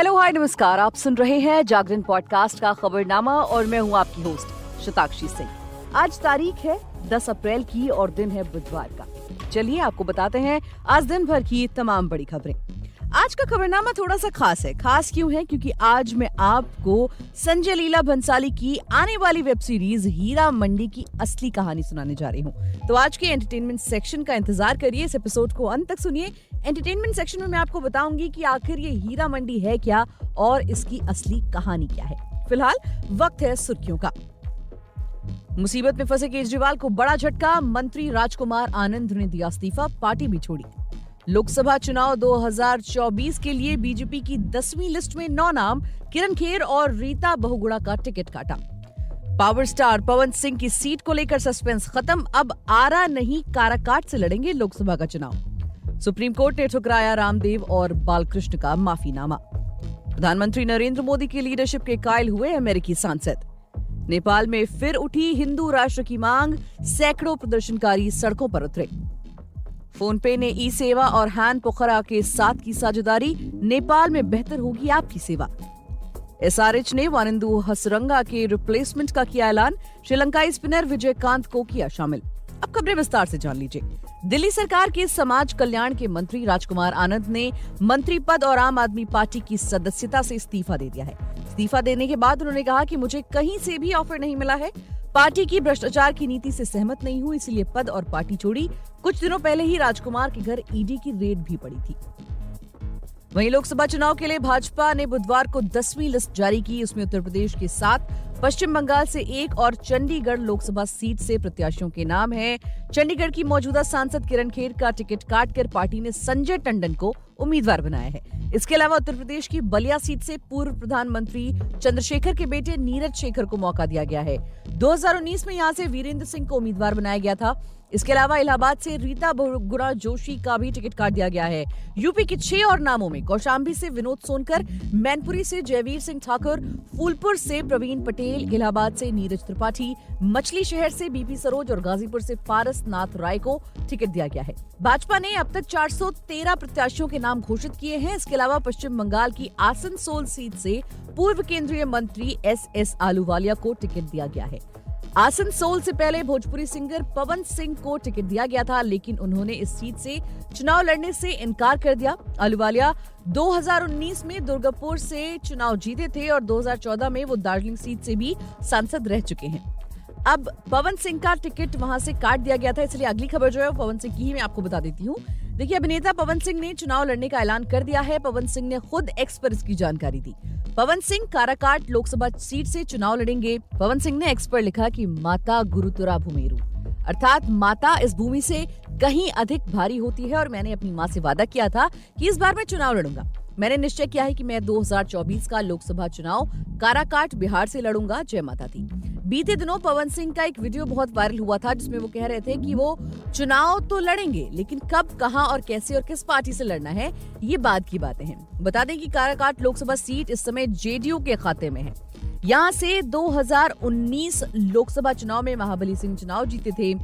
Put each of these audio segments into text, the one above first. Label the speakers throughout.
Speaker 1: Hello hi नमस्कार, आप सुन रहे हैं जागरण पॉडकास्ट का खबरनामा और मैं हूं आपकी होस्ट शताक्षी सिंह। आज तारीख है 10 अप्रैल की और दिन है बुधवार का। चलिए आपको बताते हैं आज दिन भर की तमाम बड़ी खबरें। आज का खबरनामा थोड़ा सा खास है। खास क्यों है? क्योंकि आज मैं आपको संजय लीला भंसाली की आने वाली वेब सीरीज हीरा मंडी की असली कहानी सुनाने जा रही हूँ। तो आज के एंटरटेनमेंट सेक्शन का इंतजार करिए, इस एपिसोड को अंत तक सुनिए। एंटरटेनमेंट सेक्शन में मैं आपको बताऊंगी कि आखिर ये हीरा मंडी है क्या और इसकी असली कहानी क्या है। फिलहाल वक्त है सुर्खियों का। मुसीबत में फंसे केजरीवाल को बड़ा झटका, मंत्री राजकुमार आनंद ने दिया इस्तीफा, पार्टी भी छोड़ी। लोकसभा चुनाव 2024 के लिए बीजेपी की 10वीं लिस्ट में 9 नाम, किरण खेर और रीता बहुगुणा का टिकट काटा। पावर स्टार पवन सिंह की सीट को लेकर सस्पेंस खत्म, अब आरा नहीं काराकाट से लड़ेंगे लोकसभा का चुनाव। सुप्रीम कोर्ट ने ठुकराया रामदेव और बालकृष्ण का माफीनामा। प्रधानमंत्री नरेंद्र मोदी की लीडरशिप के कायल हुए अमेरिकी सांसद। नेपाल में फिर उठी हिंदू राष्ट्र की मांग, सैकड़ों प्रदर्शनकारी सड़कों पर उतरे। फोन पे ने ई सेवा और हैन पोखरा के साथ की साझेदारी, नेपाल में बेहतर होगी आपकी सेवा। एसआरएच ने वानिंदु हसरंगा के रिप्लेसमेंट का किया ऐलान, श्रीलंकाई स्पिनर विजयकांत को किया शामिल। अब खबरें विस्तार से जान लीजिए। दिल्ली सरकार के समाज कल्याण के मंत्री राजकुमार आनंद ने मंत्री पद और आम आदमी पार्टी की सदस्यता से इस्तीफा दे दिया है। इस्तीफा देने के बाद उन्होंने कहा कि मुझे कहीं से भी ऑफर नहीं मिला है, पार्टी की भ्रष्टाचार की नीति से सहमत नहीं हूं, इसलिए पद और पार्टी छोड़ी। कुछ दिनों पहले ही राजकुमार के घर ईडी की रेड भी पड़ी थी। वहीं लोकसभा चुनाव के लिए भाजपा ने बुधवार को 10वीं लिस्ट जारी की। उसमें उत्तर प्रदेश के 7, पश्चिम बंगाल से 1 और चंडीगढ़ लोकसभा सीट से प्रत्याशियों के नाम हैं। चंडीगढ़ की मौजूदा सांसद किरण खेर का टिकट काटकर पार्टी ने संजय टंडन को उम्मीदवार बनाया है। इसके अलावा उत्तर प्रदेश की बलिया सीट से पूर्व प्रधानमंत्री चंद्रशेखर के बेटे नीरज शेखर को मौका दिया गया है। 2019 में यहां से वीरेंद्र सिंह को उम्मीदवार बनाया गया था। इसके अलावा इलाहाबाद से रीता बहुगुणा जोशी का भी टिकट काट दिया गया है। यूपी के 6 और नामों में कौशाम्बी से विनोद सोनकर, मैनपुरी से जयवीर सिंह ठाकुर, फूलपुर से प्रवीण पटेल, इलाहाबाद से नीरज त्रिपाठी, मछली शहर से बीपी सरोज और गाजीपुर से पारस नाथ राय को टिकट दिया गया है। भाजपा ने अब तक 413 प्रत्याशियों के नाम घोषित किए हैं। इसके अलावा पश्चिम बंगाल की आसनसोल सीट से पूर्व केंद्रीय मंत्री एस आलूवालिया को टिकट दिया गया है। आसनसोल से पहले भोजपुरी सिंगर पवन सिंह को टिकट दिया गया था, लेकिन उन्होंने इस सीट से चुनाव लड़ने से इनकार कर दिया। आलूवालिया 2019 में दुर्गापुर से चुनाव जीते थे और 2014 में वो दार्जिलिंग सीट से भी सांसद रह चुके हैं। अब पवन सिंह का टिकट वहां से काट दिया गया था, इसलिए अगली खबर जो है वो पवन सिंह की ही मैं आपको बता देती हूँ। देखिए, अभिनेता पवन सिंह ने चुनाव लड़ने का ऐलान कर दिया है। पवन सिंह ने खुद एक्स पर इसकी जानकारी दी। पवन सिंह काराकाट लोकसभा सीट से चुनाव लड़ेंगे। पवन सिंह ने एक्स पर लिखा कि माता गुरुतुरा भूमेरु, अर्थात माता इस भूमि से कहीं अधिक भारी होती है और मैंने अपनी माँ से वादा किया था कि इस बार मैं चुनाव लड़ूंगा। मैंने निश्चय किया है कि मैं 2024 का लोकसभा चुनाव काराकाट बिहार से लड़ूंगा। जय माता दी। बीते दिनों पवन सिंह का एक वीडियो बहुत वायरल हुआ था, जिसमें वो कह रहे थे कि वो चुनाव तो लड़ेंगे, लेकिन कब, कहां और कैसे और किस पार्टी से लड़ना है, ये बाद की बातें हैं। बता दें कि काराकाट लोकसभा सीट इस समय जेडीयू के खाते में है। यहाँ से 2019 लोकसभा चुनाव में महाबली सिंह चुनाव जीते थे।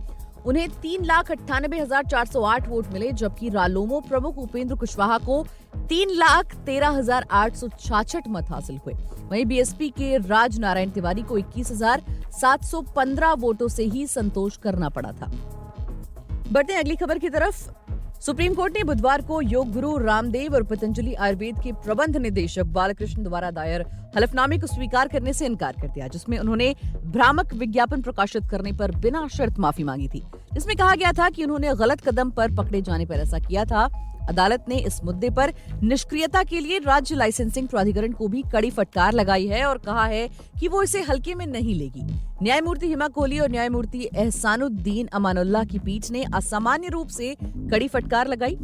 Speaker 1: उन्हें 3,98,408 वोट मिले, जबकि रालोमो प्रमुख उपेंद्र कुशवाहा को 3,13,866 मत हासिल हुए। वहीं बीएसपी के राज नारायण तिवारी को 21,715 वोटों से ही संतोष करना पड़ा था। बढ़ते हैं अगली खबर की तरफ। सुप्रीम कोर्ट ने बुधवार को योग गुरु रामदेव और पतंजलि आयुर्वेद के प्रबंध निदेशक बालकृष्ण द्वारा दायर हलफनामे को स्वीकार करने से इनकार कर दिया, जिसमें उन्होंने भ्रामक विज्ञापन प्रकाशित करने पर बिना शर्त माफी मांगी थी। इसमें कहा गया था कि उन्होंने गलत कदम पर पकड़े जाने पर ऐसा किया था। अदालत ने इस मुद्दे पर निष्क्रियता के लिए राज्य लाइसेंसिंग प्राधिकरण को भी कड़ी फटकार लगाई है और कहा है कि वो इसे हल्के में नहीं लेगी। न्यायमूर्ति हिमा कोहली और न्यायमूर्ति एहसानुद्दीन अमानुल्लाह की पीठ ने असामान्य रूप से कड़ी फटकार लगाई।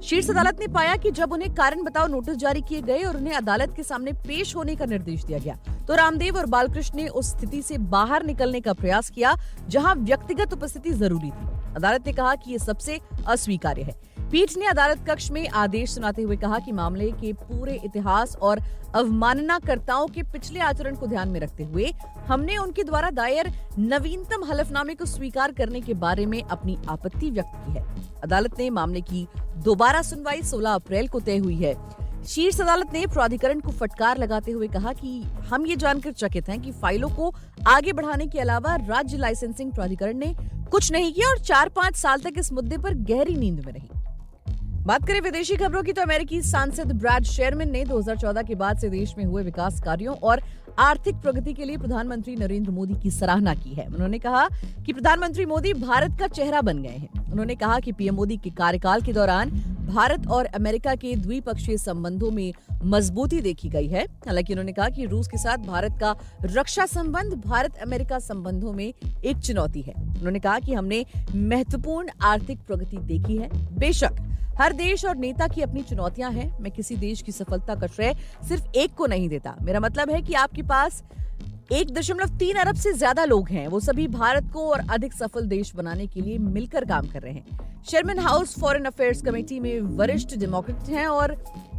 Speaker 1: शीर्ष अदालत ने पाया कि जब उन्हें कारण बताओ नोटिस जारी किए गए और उन्हें अदालत के सामने पेश होने का निर्देश दिया गया, तो रामदेव और बालकृष्ण ने उस स्थिति से बाहर निकलने का प्रयास किया जहां व्यक्तिगत उपस्थिति जरूरी थी। अदालत ने कहा कि ये सबसे अस्वीकार्य है। पीठ ने अदालत कक्ष में आदेश सुनाते हुए कहा कि मामले के पूरे इतिहास और अवमाननाकर्ताओं के पिछले आचरण को ध्यान में रखते हुए हमने उनके द्वारा दायर नवीनतम हलफनामे को स्वीकार करने के बारे में अपनी आपत्ति व्यक्त की है। अदालत ने मामले की दोबारा सुनवाई 16 अप्रैल को तय हुई है। शीर्ष अदालत ने प्राधिकरण को फटकार लगाते हुए कहा कि हम ये जानकर चकित हैं कि फाइलों को आगे बढ़ाने के अलावा राज्य लाइसेंसिंग प्राधिकरण ने कुछ नहीं किया और 4-5 साल तक इस मुद्दे पर गहरी नींद में रही। बात करें विदेशी खबरों की तो अमेरिकी सांसद ब्रैड शेरमैन ने 2014 के बाद से देश में हुए विकास कार्यों और आर्थिक प्रगति के लिए प्रधानमंत्री नरेंद्र मोदी की सराहना की है। उन्होंने कहा कि प्रधानमंत्री मोदी भारत का चेहरा बन गए हैं। उन्होंने कहा कि पीएम मोदी के कार्यकाल के दौरान भारत और अमेरिका के द्विपक्षीय संबंधों में मजबूती देखी गई है। हालांकि उन्होंने कहा कि रूस के साथ भारत का रक्षा संबंध भारत अमेरिका संबंधों में एक चुनौती है। उन्होंने कहा कि हमने महत्वपूर्ण आर्थिक प्रगति देखी है। बेशक हर देश और नेता की अपनी चुनौतियां हैं। मैं किसी देश की सफलता का श्रेय सिर्फ एक को नहीं देता। मेरा मतलब है कि आपके पास 1.3 अरब से ज्यादा लोग हैं। वो सभी भारत को और अधिक सफल देश बनाने के लिए मिलकर काम कर रहे हैं। Sherman house foreign affairs committee में वरिष्ठ डेमोक्रेट हैं और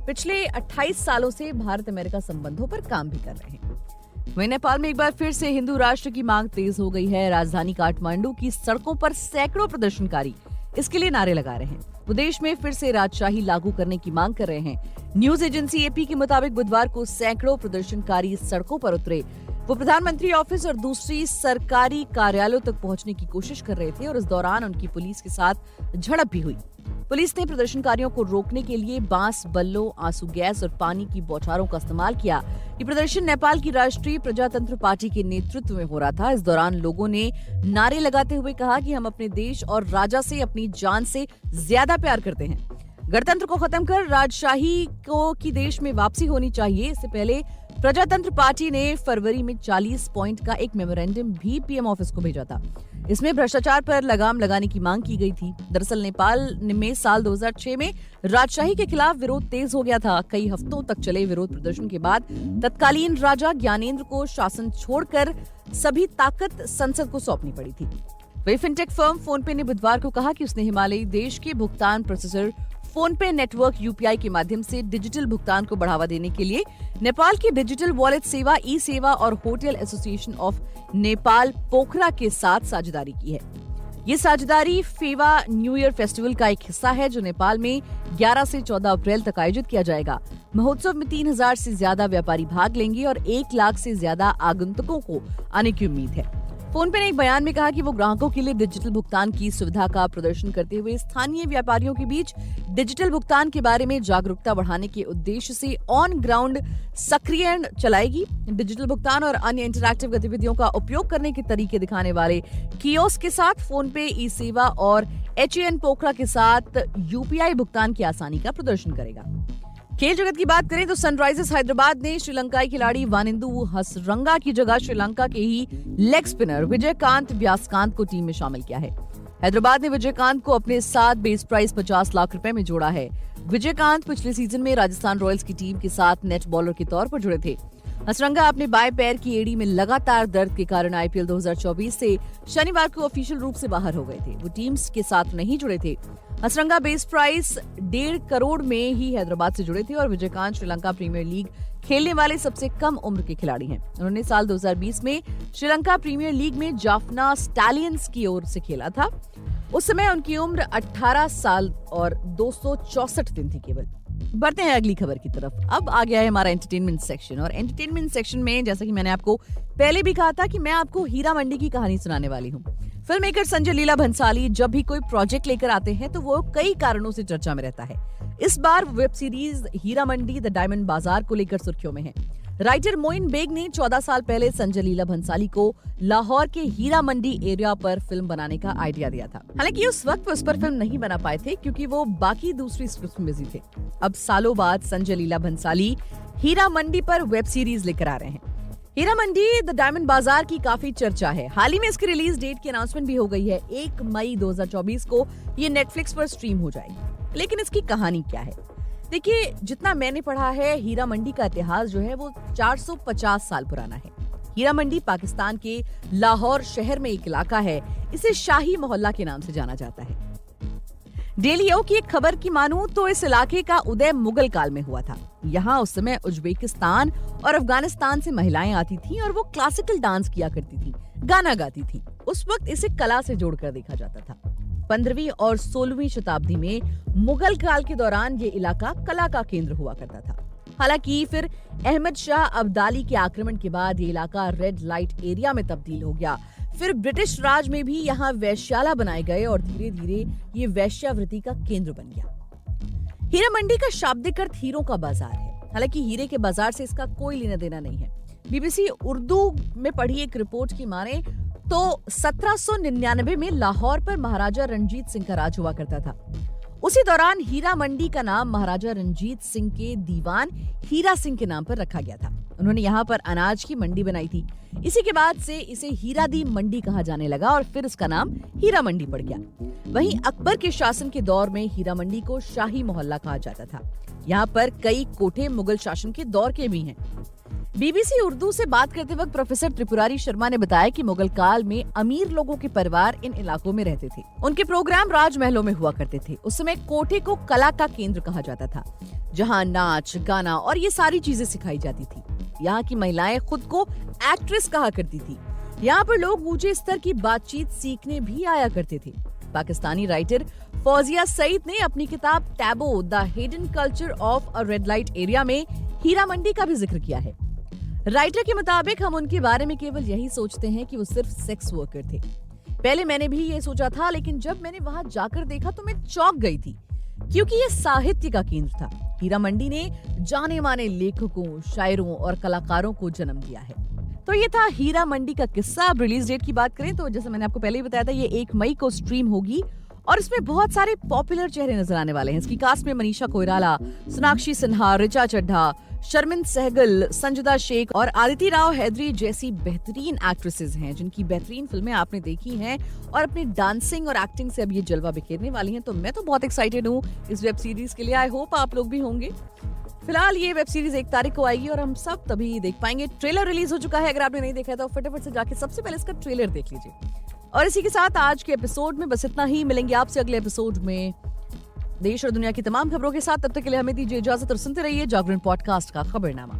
Speaker 1: पिछले 28 सालों से भारत अमेरिका संबंधों पर काम भी कर रहे हैं। वहीं नेपाल में एक बार फिर से हिंदू राष्ट्र की मांग तेज हो गई है। राजधानी काठमांडू की सड़कों पर सैकड़ों प्रदर्शनकारी इसके लिए नारे लगा रहे हैं। वो देश में फिर से राजशाही लागू करने की मांग कर रहे हैं। न्यूज एजेंसी एपी के मुताबिक बुधवार को सैकड़ों प्रदर्शनकारी सड़कों पर उतरे। वो प्रधानमंत्री ऑफिस और दूसरी सरकारी कार्यालयों तक पहुंचने की कोशिश कर रहे थे और इस दौरान उनकी पुलिस के साथ झड़प भी हुई। पुलिस ने प्रदर्शनकारियों को रोकने के लिए बांस, बल्लों, आंसू गैस और पानी की बौछारों का इस्तेमाल किया। ये प्रदर्शन नेपाल की राष्ट्रीय प्रजातंत्र पार्टी के नेतृत्व में हो रहा था। इस दौरान लोगों ने नारे लगाते हुए कहा कि हम अपने देश और राजा से अपनी जान से ज्यादा प्यार करते हैं। गणतंत्र को खत्म कर राजशाही को की देश में वापसी होनी चाहिए। इससे पहले प्रजातंत्र पार्टी ने फरवरी में 40 पॉइंट का एक मेमोरेंडम भी पीएम ऑफिस को भेजा था। इसमें भ्रष्टाचार पर लगाम लगाने की मांग की गई थी। दरअसल नेपाल में साल 2006 में राजशाही के खिलाफ विरोध तेज हो गया था। कई हफ्तों तक चले विरोध प्रदर्शन के बाद तत्कालीन राजा ज्ञानेंद्र को शासन छोड़कर सभी ताकत संसद को सौंपनी पड़ी थी। वही फिनटेक फर्म फोनपे ने बुधवार को कहा कि उसने हिमालयी देश के भुगतान प्रोसेसर फोनपे नेटवर्क यूपीआई के माध्यम से डिजिटल भुगतान को बढ़ावा देने के लिए नेपाल की डिजिटल वॉलेट सेवा ई सेवा और होटल एसोसिएशन ऑफ नेपाल पोखरा के साथ साझेदारी की है। ये साझेदारी फेवा न्यू ईयर फेस्टिवल का एक हिस्सा है जो नेपाल में 11 से 14 अप्रैल तक आयोजित किया जाएगा। महोत्सव में 3000 से ज्यादा व्यापारी भाग लेंगे और 1 लाख से ज्यादा आगंतुकों को आने की उम्मीद है। फोनपे ने एक बयान में कहा कि वो ग्राहकों के लिए डिजिटल भुगतान की सुविधा का प्रदर्शन करते हुए स्थानीय व्यापारियों के बीच डिजिटल भुगतान के बारे में जागरूकता बढ़ाने के उद्देश्य से ऑन ग्राउंड सक्रियण चलाएगी। डिजिटल भुगतान और अन्य इंटरैक्टिव गतिविधियों का उपयोग करने के तरीके दिखाने वाले कियोस्क के साथ फोनपे ई सेवा और HAN पोखरा के साथ यूपीआई भुगतान की आसानी का प्रदर्शन करेगा। खेल जगत की बात करें तो सनराइजर्स हैदराबाद ने श्रीलंकाई खिलाड़ी वानिंदु हसरंगा की जगह श्रीलंका के ही लेग स्पिनर विजयकांत व्यासकांत को टीम में शामिल किया है। हैदराबाद ने विजयकांत को अपने साथ बेस प्राइस 50 लाख रुपए में जोड़ा है। विजयकांत पिछले सीजन में राजस्थान रॉयल्स की टीम के साथ नेट बॉलर के तौर पर जुड़े थे। हसरंगा अपने बाएं पैर की एड़ी में लगातार दर्द के कारण आईपीएल 2024 से शनिवार को ऑफिशियल रूप से बाहर हो गए थे। वो टीम्स के साथ नहीं जुड़े थे। हसरंगा बेस प्राइस 1.5 करोड़ में ही हैदराबाद से जुड़े थे और विजयकांत श्रीलंका प्रीमियर लीग खेलने वाले सबसे कम उम्र के खिलाड़ी हैं। उन्होंने साल 2020 में श्रीलंका प्रीमियर लीग में जाफना स्टैलियंस की ओर से खेला था। उस समय उनकी उम्र 18 साल और 264 दिन थी केवल। बढ़ते हैं अगली खबर की तरफ। अब आ गया है हमारा एंटरटेनमेंट सेक्शन और एंटरटेनमेंट सेक्शन में जैसा कि मैंने आपको पहले भी कहा था कि मैं आपको हीरा मंडी की कहानी सुनाने वाली हूँ। फिल्म मेकर संजय लीला भंसाली जब भी कोई प्रोजेक्ट लेकर आते हैं तो वो कई कारणों से चर्चा में रहता है। इस बार web series Heera Mandi the diamond bazaar को लेकर सुर्खियों में है। राइटर मोइन बेग ने 14 साल पहले संजय लीला भंसाली को लाहौर के हीरा मंडी एरिया पर फिल्म बनाने का आइडिया दिया था। हालांकि उस वक्त उस पर फिल्म नहीं बना पाए थे क्योंकि वो बाकी दूसरी स्क्रिप्ट में बिजी थे। अब सालों बाद संजय लीला भंसाली हीरा मंडी पर वेब सीरीज लेकर आ रहे हैं। हीरा मंडी द डायमंड बाजार की काफी चर्चा है। हाल ही में इसकी रिलीज डेट की अनाउंसमेंट भी हो गई है। 1 मई 2024 को ये नेटफ्लिक्स पर स्ट्रीम हो जाएगी। लेकिन इसकी कहानी क्या है? देखिए, जितना मैंने पढ़ा है हीरा मंडी का इतिहास जो है वो 450 साल पुराना है। हीरा मंडी पाकिस्तान के लाहौर शहर में एक इलाका है। इसे शाही मोहल्ला के नाम से जाना जाता है। डेलियो की एक खबर की मानूं तो इस इलाके का उदय मुगल काल में हुआ था। यहाँ उस समय उज्बेकिस्तान और अफगानिस्तान से महिलाएं आती थीं और वो क्लासिकल डांस किया करती थीं, गाना गाती थीं। उस वक्त इसे कला से जोड़कर देखा जाता था। 15वीं और 16वीं शताब्दी में मुगल काल के दौरान ये इलाका कला का केंद्र हुआ करता था। हालांकि फिर अहमद शाह अब्दाली के आक्रमण के बाद ये इलाका रेड लाइट एरिया में तब्दील हो गया। फिर ब्रिटिश राज में भी यहाँ वैश्याला बनाए गए और धीरे धीरे ये वैश्यावृत्ति का केंद्र बन गया। हीरा मंडी का शाब्दिक अर्थ हीरों का बाजार है। हालांकि हीरे के बाजार से इसका कोई लेना देना नहीं है। बीबीसी उर्दू में पढ़ी एक रिपोर्ट की माने तो 1799 में लाहौर पर महाराजा रणजीत सिंह का राज हुआ करता था। उसी दौरान हीरा मंडी का नाम महाराजा रणजीत सिंह के दीवान हीरा सिंह के नाम पर रखा गया था। उन्होंने यहाँ पर अनाज की मंडी बनाई थी। इसी के बाद से इसे हीरादी मंडी कहा जाने लगा और फिर इसका नाम हीरा मंडी पड़ गया। वहीं अकबर के शासन के दौर में हीरा मंडी को शाही मोहल्ला कहा जाता था। यहाँ पर कई कोठे मुगल शासन के दौर के भी हैं। बीबीसी उर्दू से बात करते वक्त प्रोफेसर त्रिपुरारी शर्मा ने बताया कि मुगल काल में अमीर लोगों के परिवार इन इलाकों में रहते थे। उनके प्रोग्राम राजमहलों में हुआ करते थे। उस समय कोठे को कला का केंद्र कहा जाता था, जहाँ नाच, गाना और ये सारी चीजें सिखाई जाती थी। यहाँ की महिलाएं खुद को एक्ट्रेस कहा करती थी। यहाँ पर लोग ऊंचे स्तर की बातचीत सीखने भी आया करते थे। पाकिस्तानी राइटर फौजिया सईद ने अपनी किताब taboo the hidden culture of a red light area में हीरा मंडी का भी जिक्र किया है। राइटर के मुताबिक हम उनके बारे में केवल यही सोचते हैं कि वो सिर्फ सेक्स वर्कर थे। पहले मैंने भी ये सोचा था, लेकिन जब मैंने वहां जाकर देखा तो मैं चौंक गई थी, क्योंकि ये साहित्य का केंद्र था। हीरा मंडी ने जाने माने लेखकों, शायरों और कलाकारों को जन्म दिया है। तो ये था हीरा मंडी का किस्सा। अब रिलीज डेट की बात करें तो जैसे मैंने आपको पहले ही बताया था, ये 1 मई को स्ट्रीम होगी और इसमें बहुत सारे पॉपुलर चेहरे नजर आने वाले हैं। इसकी कास्ट में मनीषा कोइराला, सोनाक्षी सिन्हा, ऋचा चड्ढा, शर्मिन सहगल, संजिदा शेख और आदिति राव हैदरी जैसी बेहतरीन एक्ट्रेसेस हैं, जिनकी बेहतरीन फिल्में आपने देखी हैं और अपनी डांसिंग और एक्टिंग से अब ये जलवा बिखेरने वाली हैं। तो मैं तो बहुत एक्साइटेड हूँ इस वेब सीरीज के लिए। आई होप आप लोग भी होंगे। फिलहाल ये वेब सीरीज 1 तारीख को आएगी और हम सब तभी देख पाएंगे। ट्रेलर रिलीज हो चुका है। अगर आपने नहीं देखा है तो फटाफट से जाके सबसे पहले इसका ट्रेलर देख लीजिए। और इसी के साथ आज के एपिसोड में बस इतना ही। मिलेंगे आपसे अगले एपिसोड में देश और दुनिया की तमाम खबरों के साथ। तब तक के लिए हमें दीजिए इजाजत और सुनते रहिए जागरण पॉडकास्ट का खबरनामा।